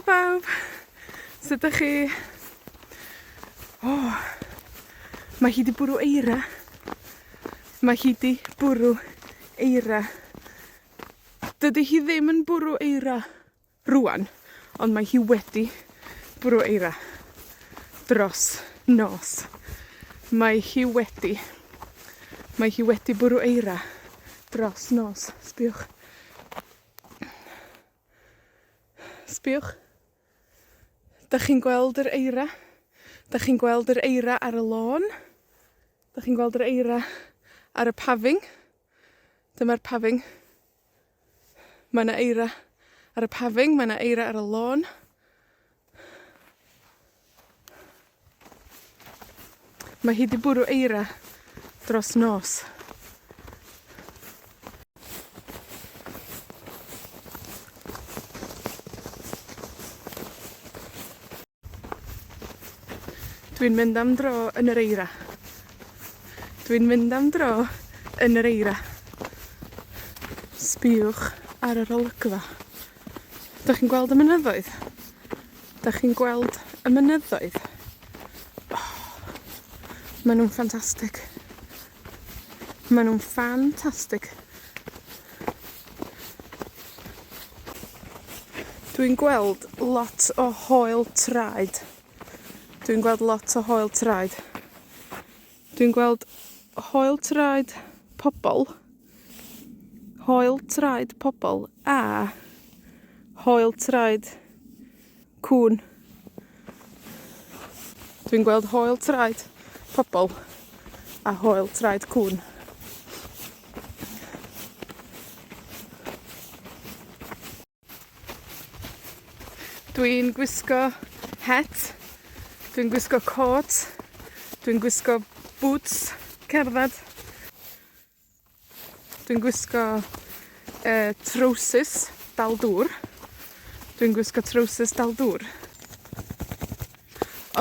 bawb! Sut ydych chi? O, mae hi 'di bwrw eira. Mae hi 'di bwrw eira. Dydy hi ddim yn bwrw eira rwan, ond mae hi wedi bwrw eira dros nos. Mae hi wedi bwrw eira dros nos. Sbiwch. Sbiwch. Dach chi'n gweld yr eira? Dach chi'n gweld yr eira ar y lôn? Dach chi'n gweld yr eira ar y pafin? Dyma'r pafin. Mae 'na eira ar y pafin, mae 'na eira ar y lôn. Mae hi 'di bwrw eira dros nos. Dwi'n mynd am dro yn yr eira. Dwi'n mynd am dro yn yr eira. Sbiwch ar yr olygfa. Dach chi'n gweld y mynyddoedd? Dach chi'n gweld y mynyddoedd? Oh, ma' nw'n ffantastig. Ma' nw'n ffantastig. Dwi'n gweld lot o HOEL TRAED. Dwi'n gweld lot o HOEL TRAED. Dwi'n gweld HOEL TRAED pobl. HOEL TRAED pobl a HOEL TRAED cŵn. Dwi'n gweld HOEL TRAED pobl a HOEL TRAED cŵn. Dwi'n gwisgo het. Dwi'n gwisgo cot. Dwi'n gwisgo boots cerdded. Dwi'n gwisgo trowsus dal dŵr. Dwi'n gwisgo trowsus dal dŵr.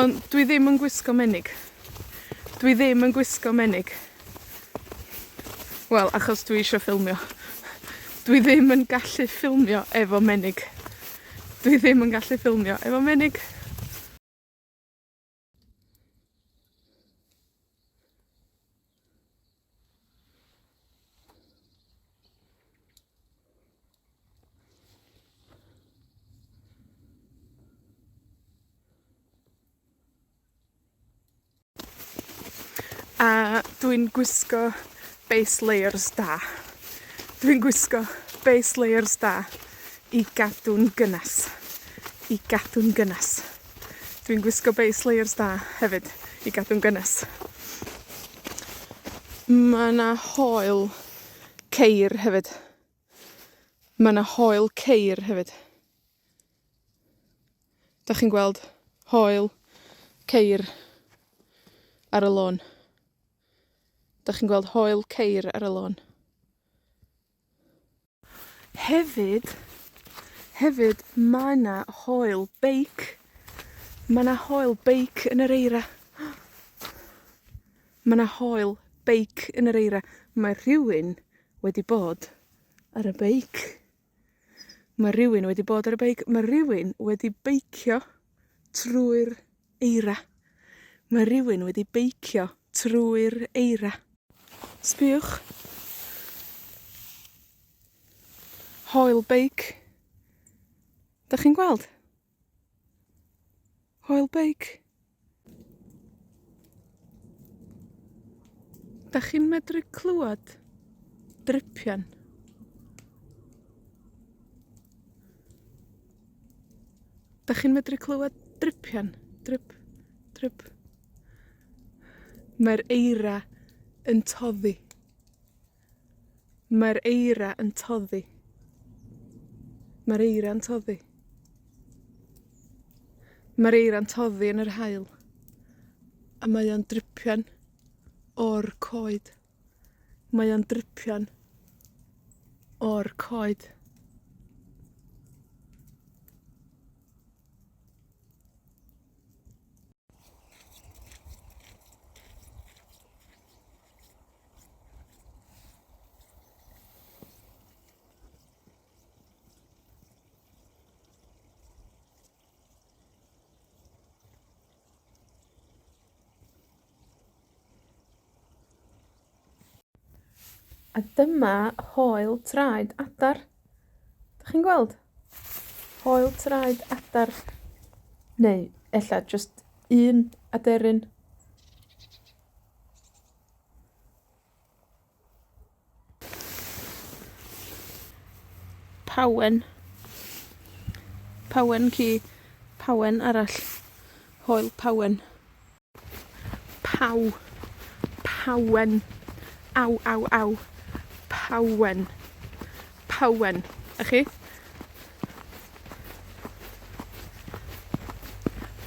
Ond dwi ddim yn gwisgo menig. Dwi ddim yn gwisgo menig. Wel, achos dwi isio ffilmio. Dwi ddim yn gallu ffilmio efo menig. Dwi ddim yn gallu ffilmio efo menig. A dwi'n gwisgo base layers da. Dwi'n gwisgo base layers da i gadw'n gynas. I gadw'n gynas. Dwi'n gwisgo base layers da hefyd i gadw'n gynas. Ma' 'na HOEL ceir hefyd. Ma' 'na HOEL ceir hefyd. Dach chi'n gweld HOEL ceir ar y lôn? Dach chi'n gweld HOEL ceir ar y lôn? Hefyd, ma' 'na HOEL beic. Ma' 'na HOEL beic yn yr eira. Ma' 'na HOEL beic yn yr eira. Mae rhywun wedi bod ar y beic. Mae rhywun wedi bod ar y beic. Mae rhywun wedi beicio trwy'r eira. Mae rhywun wedi beicio trwy'r eira. Sbiwch. HOEL beic. Dach chi'n gweld? HOEL beic. Dach chi'n medru clywad dripian? Dach chi'n medru clywad dripian? Drip, drip. Mae'r eira yn toddi. Mae'r eira yn toddi. Mae'r eira yn toddi. Mae'r eira'n toddi yn yr haul. A mae o'n dripian o'r coed. Mae o'n dripian o'r coed. A dyma hoel traed adar. Dach chi'n gweld? Hoel traed adar. Neu, ella, just un aderyn. Pawen. Pawen ci. Pawen arall. Hoel pawen. Paw. Pawen. Aw, aw, aw. Pawen. Pawen. A chi?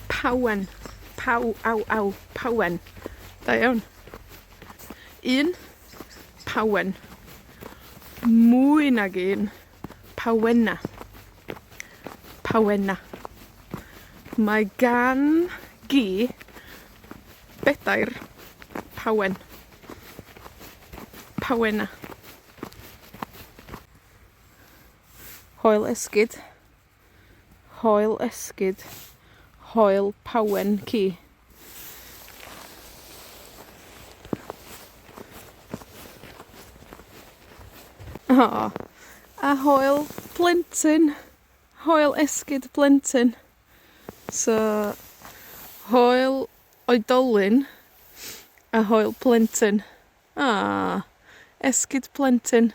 Pawen. Paw, aw, aw. Pawen. Da iawn. Un. Pawen. Mwy nag un. Pawenna. Pawenna. Mae gan gi bedair pawen. Pawenna. Hoel esgid. Hoel esgid. Hoel pawen ci. O, a hoel plentyn. Hoel esgid plentyn. So, hoel oedolyn a hoel plentyn. Esgid plentyn.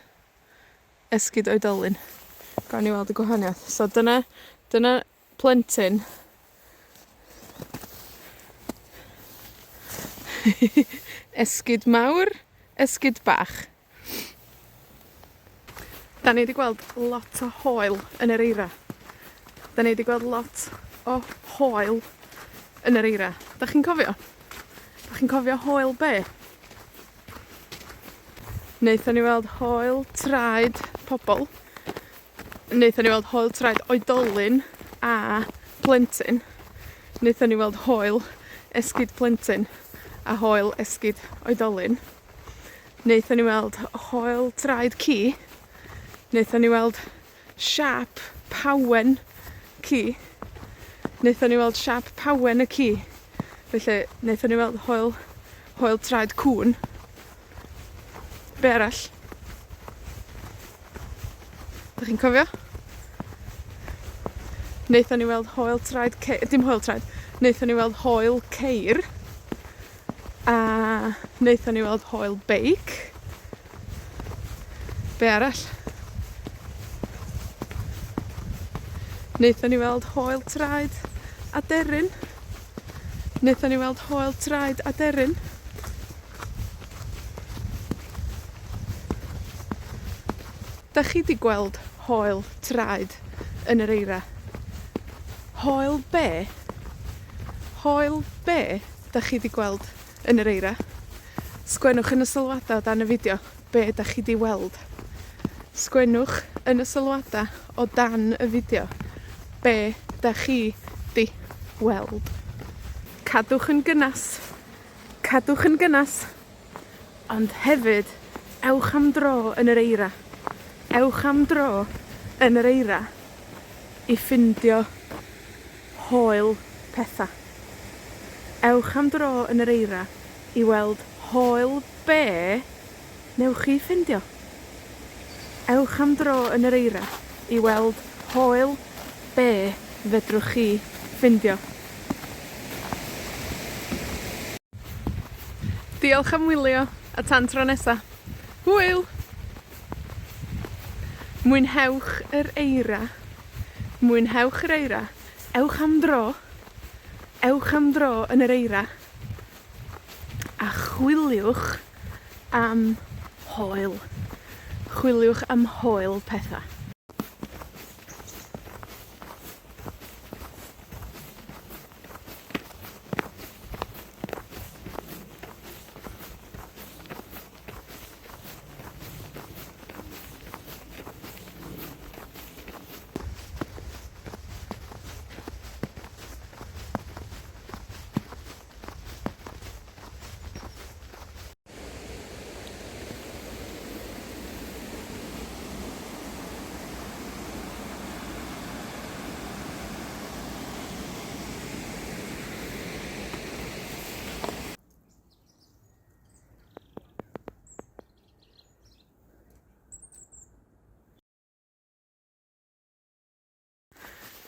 Esgid oedolyn. Gawn ni weld y gwahaniaeth. So, dyna plentyn. Esgid mawr, esgid bach. Da ni wedi gweld lot o hoel yn yr eira. Da ni wedi gweld lot o hoel yn yr eira. Da chi'n cofio? Da chi'n cofio hoel be? Wnaethon ni weld hoel traed pobl. Wnaethon ni weld hoel traed oedolyn a plentyn. Wnaethon ni weld hoel esgid plentyn a hoel esgid oedolyn. Wnaethon ni weld hoel traed ci. Wnaethon ni weld siap pawen ci. Wnaethon ni weld siap pawen y ci. Felly, wnaethon ni weld hoel traed cŵn. Be arall? Dach chi'n cofio? Wnaethon ni weld hoel traed ceir. Dim hoel traed. Wnaethon ni weld hoel ceir. A wnaethon ni weld hoel beic. Be arall? Wnaethon ni weld hoel traed aderyn. Wnaethon ni weld hoel traed aderyn. Dach chi 'di gweld hoel traed yn yr eira? Hoel be? Hoel be dach chi 'di gweld yn yr eira? Sgwennwch yn y sylwada o dan y fideo be dach chi 'di weld. Sgwennwch yn y sylwada o dan y fideo be dach chi 'di weld. Cadwch yn gynas. Cadwch yn gynas. Ond hefyd, ewch am dro yn yr eira. Ewch am dro yn yr eira i ffindio hoel petha. Ewch am dro yn yr eira i weld hoel be newch chi ffindio. Ewch am dro yn yr eira i weld hoel be fedrwch chi ffindio. Diolch am wylio, a tan tro nesa. Hwyl! Mwynhewch yr eira. Mwynhewch yr eira. Ewch am dro. Ewch am dro yn yr eira. A chwiliwch am hoel. Chwiliwch am hoel petha.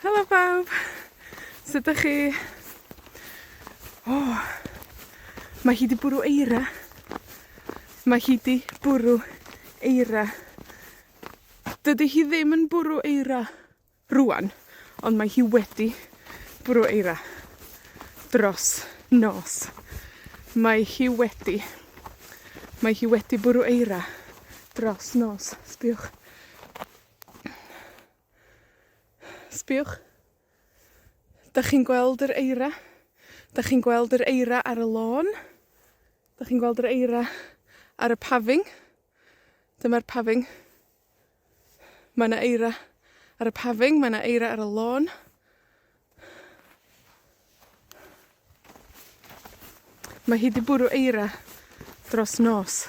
Helo bawb! Sut ydych chi? O, mae hi 'di bwrw eira. Mae hi 'di bwrw eira. Dydy hi ddim yn bwrw eira rwan, ond mae hi wedi bwrw eira dros nos. Mae hi wedi bwrw eira dros nos. Sbiwch. Sbiwch. Dach chi'n gweld yr eira? Dach chi'n gweld yr eira ar y lôn? Dach chi'n gweld yr eira ar y pafin? Dyma'r pafin. Mae 'na eira ar y pafin, mae 'na eira ar y lôn. Mae hi 'di bwrw eira dros nos.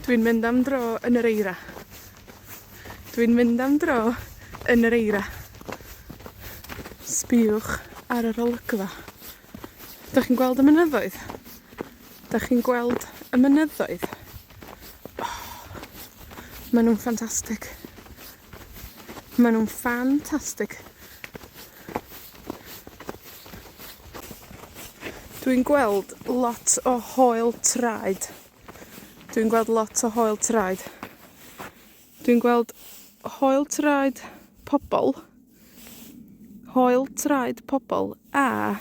Dwi'n mynd am dro yn yr eira. Dwi'n mynd am dro yn yr eira. Sbiwch ar yr olygfa. Dach chi'n gweld y mynyddoedd? Dach chi'n gweld y mynyddoedd? Maen nhw'n ffantastig. Maen nhw'n ffantastig. Dwi'n gweld lot o HOEL TRAED. Dwi'n gweld lot o HOEL TRAED. Dwi'n gweld HOEL TRAED pobl. HOEL TRAED pobl a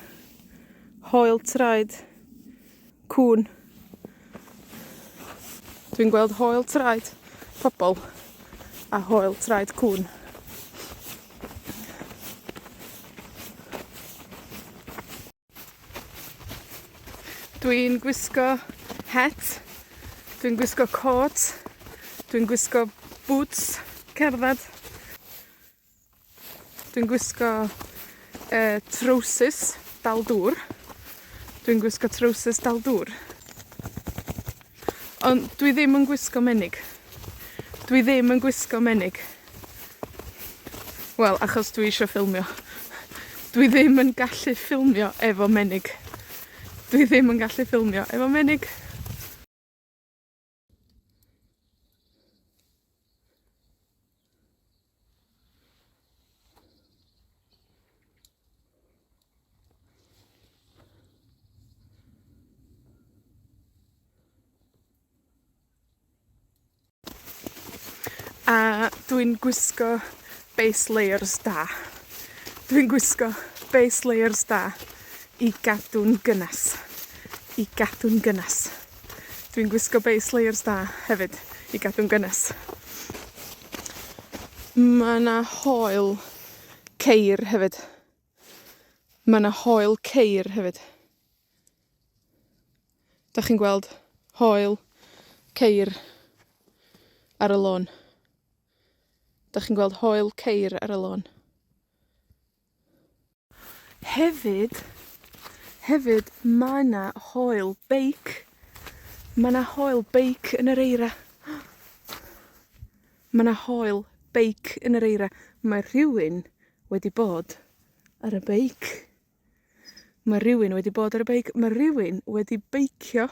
HOEL TRAED cŵn. Dwi'n gweld HOEL TRAED pobl a HOEL TRAED cŵn. Dwi'n gwisgo het. Dwi'n gwisgo cot. Dwi'n gwisgo boots cerdded. Dwi'n gwisgo trowsus dal dŵr. Dwi'n gwisgo trowsus dal dŵr. Ond dwi ddim yn gwisgo menig. Dwi ddim yn gwisgo menig. Wel, achos dwi eisiau ffilmio. Dwi ddim yn gallu ffilmio efo menig. Dwi ddim yn gallu ffilmio efo menig. A dwi'n gwisgo base layers da. Dwi'n gwisgo base layers da i gadw'n gynas. I gadw'n gynas. Dwi'n gwisgo base layers da hefyd i gadw'n gynas. Mae 'na HOEL ceir hefyd. Mae 'na HOEL ceir hefyd. Dach chi'n gweld HOEL ceir ar y lôn? Dach chi'n gweld HOEL ceir ar y lôn? Hefyd, mae 'na HOEL beic. Mae 'na HOEL beic yn yr eira. Mae 'na HOEL beic yn yr eira. Mae rhywun wedi bod ar y beic. Mae rhywun wedi bod ar y beic. Mae rhywun wedi beicio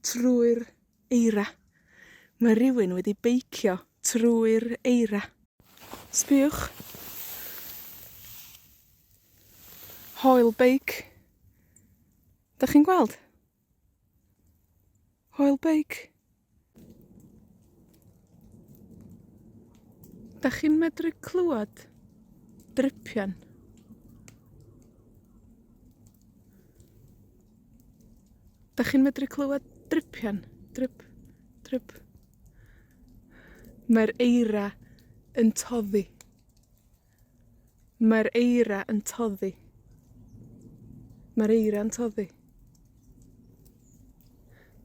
trwy'r eira. Mae rhywun wedi beicio trwy'r eira. Sbiwch. HOEL beic. Dach chi'n gweld? HOEL beic. Dach chi'n medru clywed dripian? Dach chi'n medru clywed dripian? Drip, drip. Mae'r eira yn toddi. Mae'r eira yn toddi. Mae'r eira yn toddi.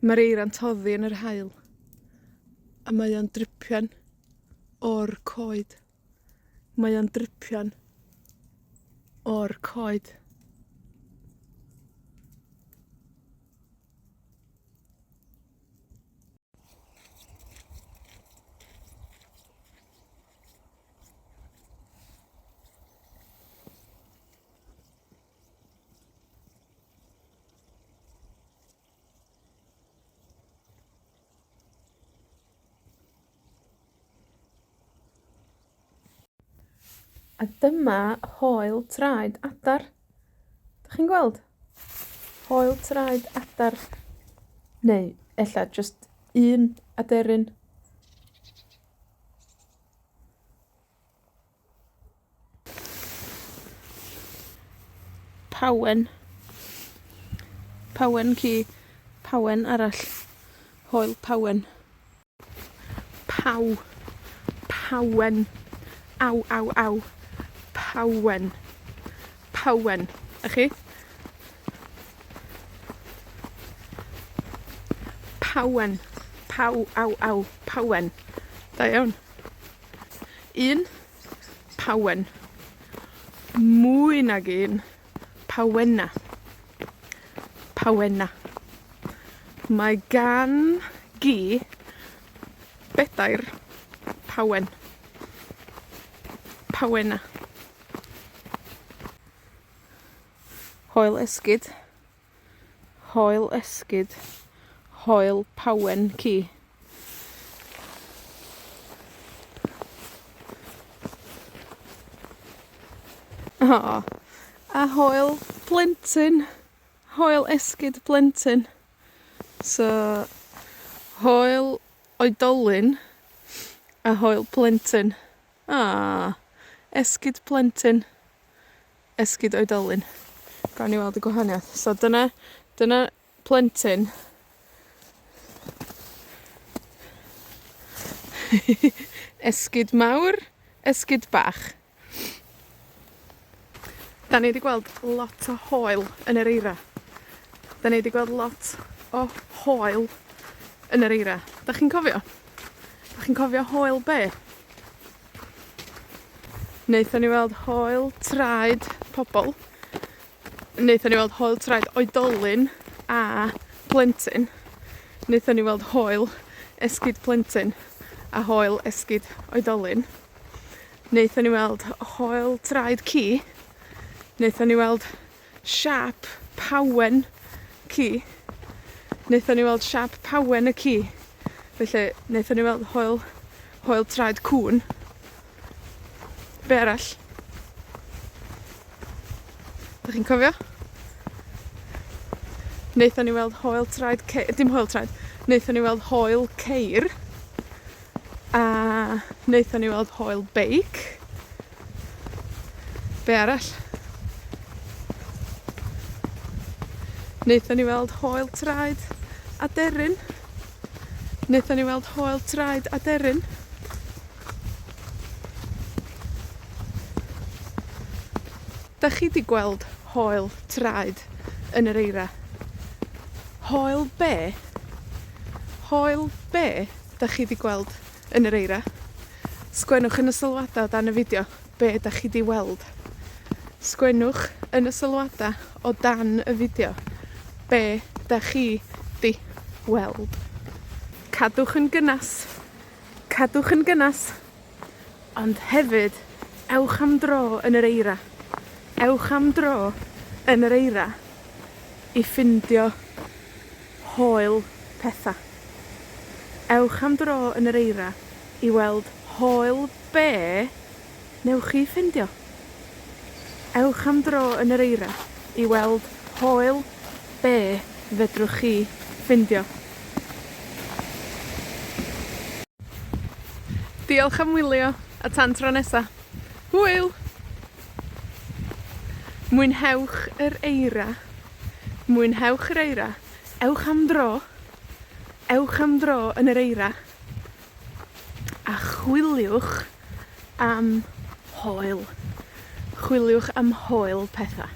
Mae'r eira'n toddi yn yr haul. A mae o'n dripian o'r coed. Mae o'n dripian o'r coed. A dyma hoel traed adar. Dach chi'n gweld? Hoel traed adar. Neu, ella, just un aderyn. Pawen. Pawen ci. Pawen arall. Hoel pawen. Paw. Pawen. Aw, aw, aw. Pawen. Pawen. A chi? Pawen. Paw, aw, aw. Pawen. Da iawn. Un. Pawen. Mwy nag un. Pawenna. Pawenna. Mae gan gi bedair pawen. Pawenna. Hoel esgid. Hoel esgid. Hoel pawen ci. O, a hoel plentyn. Hoel esgid plentyn. So, hoel oedolyn a hoel plentyn. Esgid plentyn. Esgid oedolyn. Gawn ni weld y gwahaniaeth. So, dyna plentyn. Esgid mawr, esgid bach. Da ni wedi gweld lot o hoel yn yr eira. Da ni wedi gweld lot o hoel yn yr eira. Da chi'n cofio? Da chi'n cofio hoel be? Wnaethon ni weld hoel traed pobl. Wnaethon ni weld hoel traed oedolyn a plentyn. Wnaethon ni weld hoel esgid plentyn a hoel esgid oedolyn. Wnaethon ni weld hoel traed ci. Wnaethon ni weld siap pawen ci. Wnaethon ni weld siap pawen y ci. Felly, wnaethon ni weld hoel traed cŵn. Be arall? Dach chi'n cofio? Wnaethon ni weld hoel traed ceir. Dim hoel traed. Wnaethon ni weld hoel ceir. A wnaethon ni weld hoel beic. Be arall? Wnaethon ni weld hoel traed aderyn. Wnaethon ni weld hoel traed aderyn. Dach chi 'di gweld hoel traed yn yr eira? Hoel be? Hoel be dach chi 'di gweld yn yr eira? Sgwennwch yn y sylwada o dan y fideo be dach chi 'di weld. Sgwennwch yn y sylwada o dan y fideo be dach chi 'di weld. Cadwch yn gynas. Cadwch yn gynas. Ond hefyd, ewch am dro yn yr eira. Ewch am dro yn yr eira i ffindio hoel petha. Ewch am dro yn yr eira i weld hoel be newch chi ffindio. Ewch am dro yn yr eira i weld hoel be fedrwch chi ffindio. Diolch am wylio, a tan tro nesa. Hwyl! Mwynhewch yr eira. Mwynhewch yr eira. Ewch am dro. Ewch am dro yn yr eira. A chwiliwch am hoel. Chwiliwch am hoel petha.